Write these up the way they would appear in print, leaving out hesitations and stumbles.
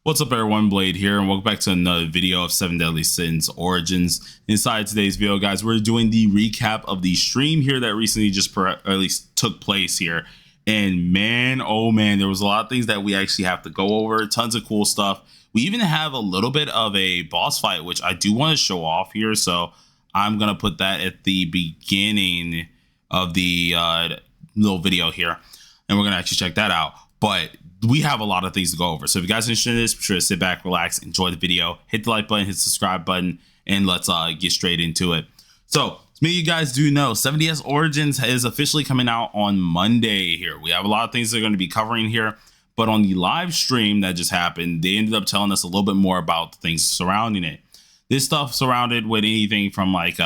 What's up everyone, Blade here, and welcome back to another video of 7 Deadly Sins Origins. Inside today's video, guys, we're doing the recap of the stream here that recently just at least took place here. And man, oh man, there was a lot of things that we actually have to go over, tons of cool stuff. We even have a little bit of a boss fight, which I do want to show off here, so I'm going to put that at the beginning of the little video here, and we're going to actually check that out. But we have a lot of things to go over. So if you guys are interested in this, be sure to sit back, relax, enjoy the video, hit the like button, hit the subscribe button, and let's get straight into it. So as many of you guys do know, 7DS Origins is officially coming out on Monday here. We have a lot of things they're going to be covering here, but on the live stream that just happened, they ended up telling us a little bit more about the things surrounding it. This stuff surrounded with anything from like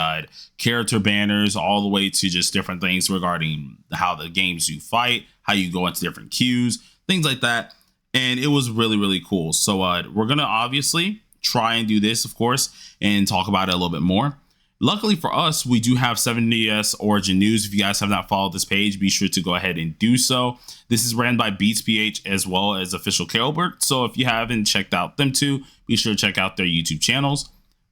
character banners all the way to just different things regarding how the games you fight, how you go into different queues, things like that. And it was really, really cool. So we're going to obviously try and do this, of course, and talk about it a little bit more. Luckily for us, we do have 7DS Origin News. If you guys have not followed this page, be sure to go ahead and do so. This is ran by BeatsPH as well as Official Calebert. So if you haven't checked out them too, be sure to check out their YouTube channels.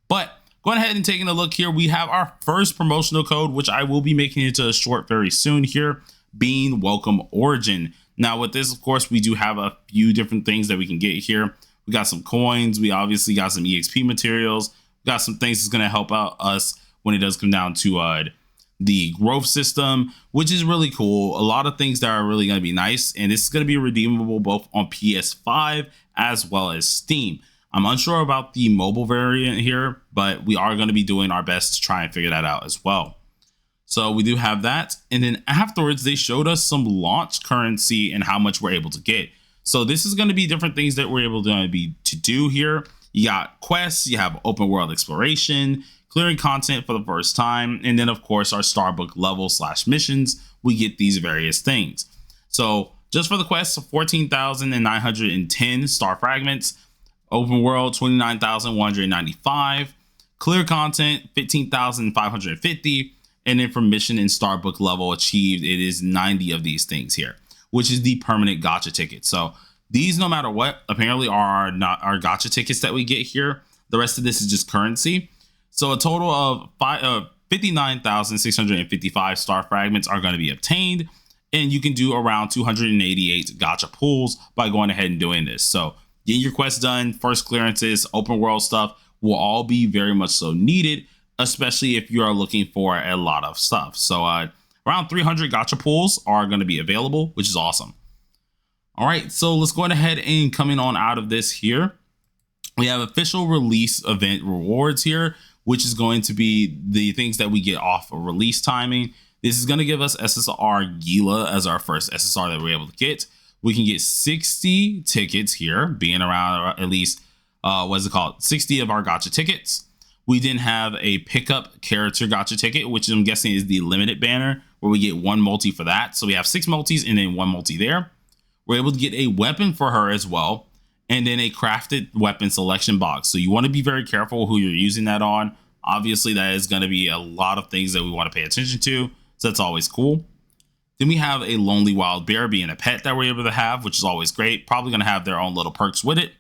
But going ahead and taking a look here, we have our first promotional code, which I will be making into a short very soon here, being Welcome Origin. Now with this, of course, we do have a few different things that we can get here. We got some coins. We obviously got some EXP materials. We got some things that's going to help out us when it does come down to the growth system, which is really cool. A lot of things that are really going to be nice. And this is going to be redeemable both on PS5 as well as Steam. I'm unsure about the mobile variant here, but we are going to be doing our best to try and figure that out as well. So we do have that. And then afterwards, they showed us some launch currency and how much we're able to get. So this is going to be different things that we're able to do here. You got quests, you have open world exploration, clearing content for the first time. And then, of course, our Starbook level / missions, we get these various things. So just for the quests, 14,910 star fragments. Open world, 29,195. Clear content, 15,550. And then for mission and Starbook level achieved, it is 90 of these things here, which is the permanent gacha ticket. So these, no matter what, apparently are not our gacha tickets that we get here. The rest of this is just currency. So a total of 59,655 star fragments are going to be obtained. And you can do around 288 gacha pulls by going ahead and doing this. So getting your quests done, first clearances, open world stuff will all be very much so needed, especially if you are looking for a lot of stuff. So around 300 gacha pulls are going to be available, which is awesome. All right, so let's go ahead and coming on out of this here. We have official release event rewards here, which is going to be the things that we get off of release timing. This is going to give us SSR Gila as our first SSR that we're able to get. We can get 60 tickets here, being around at least, 60 of our gacha tickets. We then have a pickup character gacha ticket, which I'm guessing is the limited banner, where we get one multi for that. So we have 6 multis and then 1 multi there. We're able to get a weapon for her as well, and then a crafted weapon selection box. So you want to be very careful who you're using that on. Obviously, that is going to be a lot of things that we want to pay attention to. So that's always cool. Then we have a lonely wild bear being a pet that we're able to have, which is always great. Probably going to have their own little perks with it.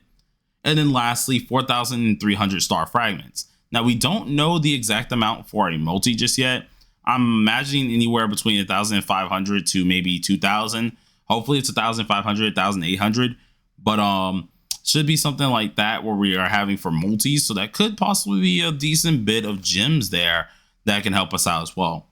And then lastly, 4,300 star fragments. Now, we don't know the exact amount for a multi just yet. I'm imagining anywhere between 1,500 to maybe 2,000. Hopefully it's 1,500, 1,800. But should be something like that where we are having for multis. So that could possibly be a decent bit of gems there that can help us out as well.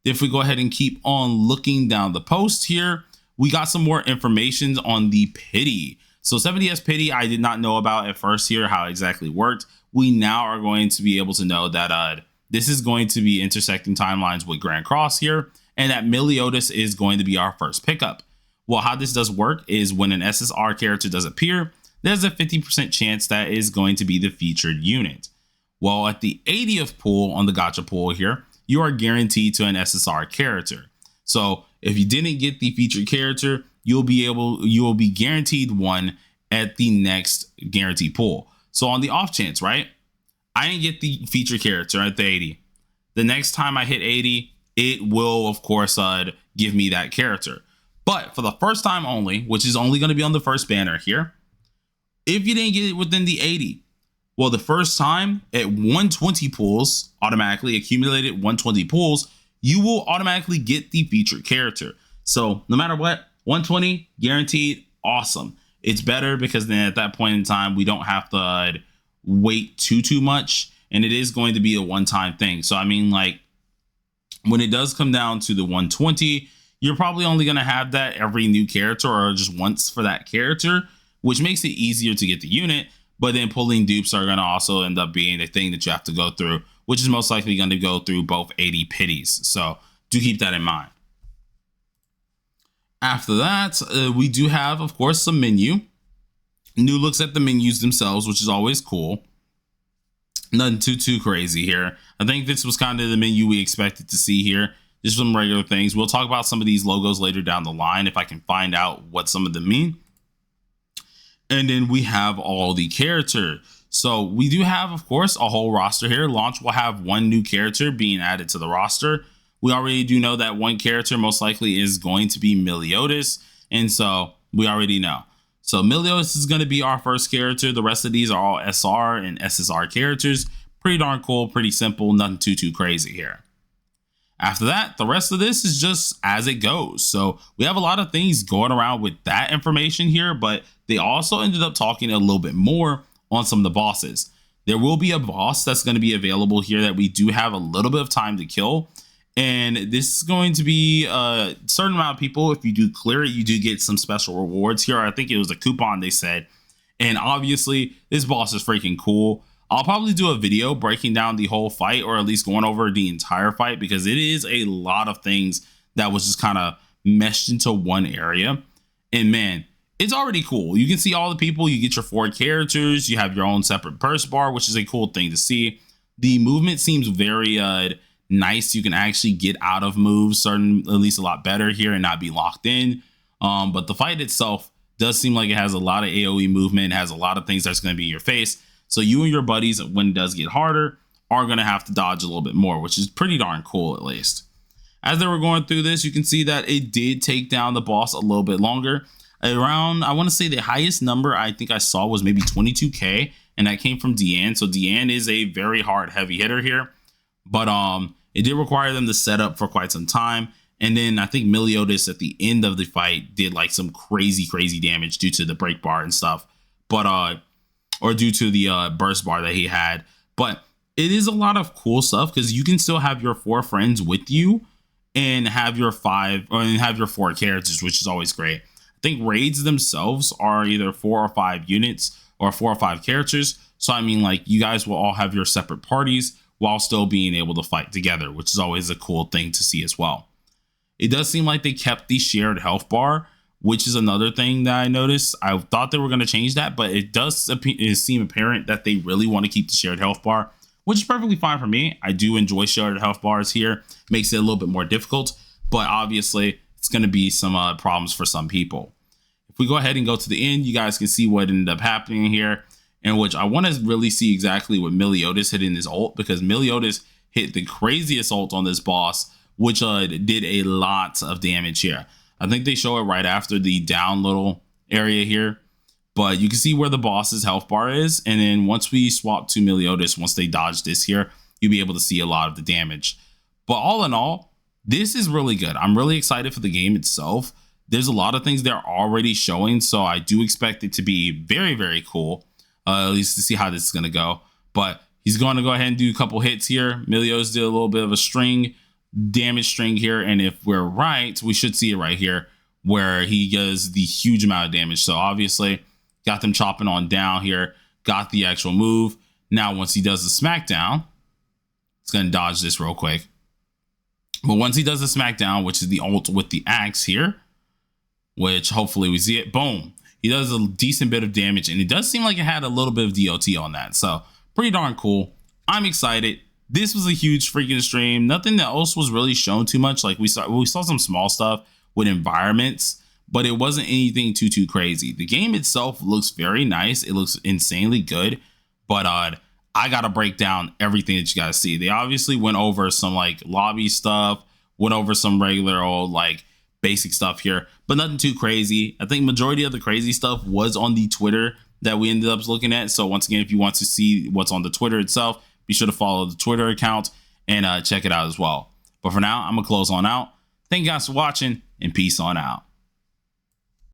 If we go ahead and keep on looking down the post here, we got some more information on the pity. So 7DS pity, I did not know about at first here how it exactly worked. We now are going to be able to know that this is going to be intersecting timelines with Grand Cross here, and that Meliodas is going to be our first pickup. Well, how this does work is when an SSR character does appear, there's a 50% chance that is going to be the featured unit. Well, at the 80th pull on the gacha pool here, you are guaranteed to an SSR character. So if you didn't get the featured character, you will be guaranteed one at the next guarantee pull. So on the off chance, right, I didn't get the featured character at the 80. The next time I hit 80, it will, of course, give me that character. But for the first time only, which is only going to be on the first banner here, If you didn't get it within the 80, well, the first time at 120 pulls, automatically accumulated 120 pulls, you will automatically get the featured character. So no matter what, 120 guaranteed, awesome. It's better because then at that point in time, we don't have to wait too much, and it is going to be a one-time thing. So I mean, like, when it does come down to the 120, you're probably only going to have that every new character or just once for that character, which makes it easier to get the unit. But then pulling dupes are going to also end up being the thing that you have to go through, which is most likely going to go through both 80 pities. So do keep that in mind. After that, we do have, of course, some menu. New looks at the menus themselves, which is always cool. Nothing too crazy here. I think this was kind of the menu we expected to see here. Just some regular things. We'll talk about some of these logos later down the line if I can find out what some of them mean. And then we have all the character. So we do have, of course, a whole roster here. Launch will have one new character being added to the roster. We already do know that one character most likely is going to be Meliodas. And so we already know. So Meliodas is going to be our first character. The rest of these are all SR and SSR characters. Pretty darn cool, pretty simple, nothing too crazy here. After that, the rest of this is just as it goes. So we have a lot of things going around with that information here, but they also ended up talking a little bit more on some of the bosses. There will be a boss that's going to be available here that we do have a little bit of time to kill. And this is going to be a certain amount of people. If you do clear it, you do get some special rewards here. I think it was a coupon they said. And obviously, this boss is freaking cool. I'll probably do a video breaking down the whole fight, or at least going over the entire fight, because it is a lot of things that was just kind of meshed into one area. And man, it's already cool. You can see all the people. You get your 4 characters. You have your own separate purse bar, which is a cool thing to see. The movement seems very nice. You can actually get out of moves at least a lot better here and not be locked in. But the fight itself does seem like it has a lot of AoE movement. It has a lot of things that's going to be in your face. So you and your buddies, when it does get harder, are going to have to dodge a little bit more, which is pretty darn cool at least. As they were going through this, you can see that it did take down the boss a little bit longer. Around, I want to say the highest number I think I saw was maybe 22k, and that came from Deanne. So Deanne is a very hard heavy hitter here. But it did require them to set up for quite some time. And then I think Meliodas at the end of the fight did like some crazy damage due to the break bar and stuff. But or due to the burst bar that he had. But it is a lot of cool stuff because you can still have your 4 friends with you and have your 4 characters, which is always great. I think raids themselves are either 4 or 5 units or 4 or 5 characters. So I mean, like, you guys will all have your separate parties while still being able to fight together, which is always a cool thing to see as well. It does seem like they kept the shared health bar, which is another thing that I noticed. I thought they were going to change that, but it does seem apparent that they really want to keep the shared health bar, which is perfectly fine for me. I do enjoy shared health bars here. Makes it a little bit more difficult, but obviously it's going to be some problems for some people. If we go ahead and go to the end, you guys can see what ended up happening here, in which I want to really see exactly what Meliodas hit in his ult, because Meliodas hit the craziest ult on this boss, which did a lot of damage here. I think they show it right after the down little area here, but you can see where the boss's health bar is. And then once we swap to Meliodas, once they dodge this here, you'll be able to see a lot of the damage. But all in all, this is really good. I'm really excited for the game itself. There's a lot of things they're already showing, so I do expect it to be very cool, at least to see how this is going to go. But he's going to go ahead and do a couple hits here. Meliodas did a little bit of a damage string here, and if we're right, we should see it right here where he does the huge amount of damage. So obviously got them chopping on down here, got the actual move. Now once he does the smackdown, it's going to dodge this real quick. But once he does the smackdown, which is the ult with the axe here, which hopefully we see it, boom, he does a decent bit of damage, and it does seem like it had a little bit of DOT on that. So pretty darn cool. I'm excited. This was a huge freaking stream. Nothing else was really shown too much. Like we saw some small stuff with environments, but it wasn't anything too crazy. The game itself looks very nice. It looks insanely good, but I gotta break down everything that you guys see. They obviously went over some like lobby stuff, went over some regular old like basic stuff here, but nothing too crazy. I think majority of the crazy stuff was on the Twitter that we ended up looking at. So once again, if you want to see what's on the Twitter itself, be sure to follow the Twitter account and check it out as well. But for now, I'm gonna close on out. Thank you guys for watching, and peace on out.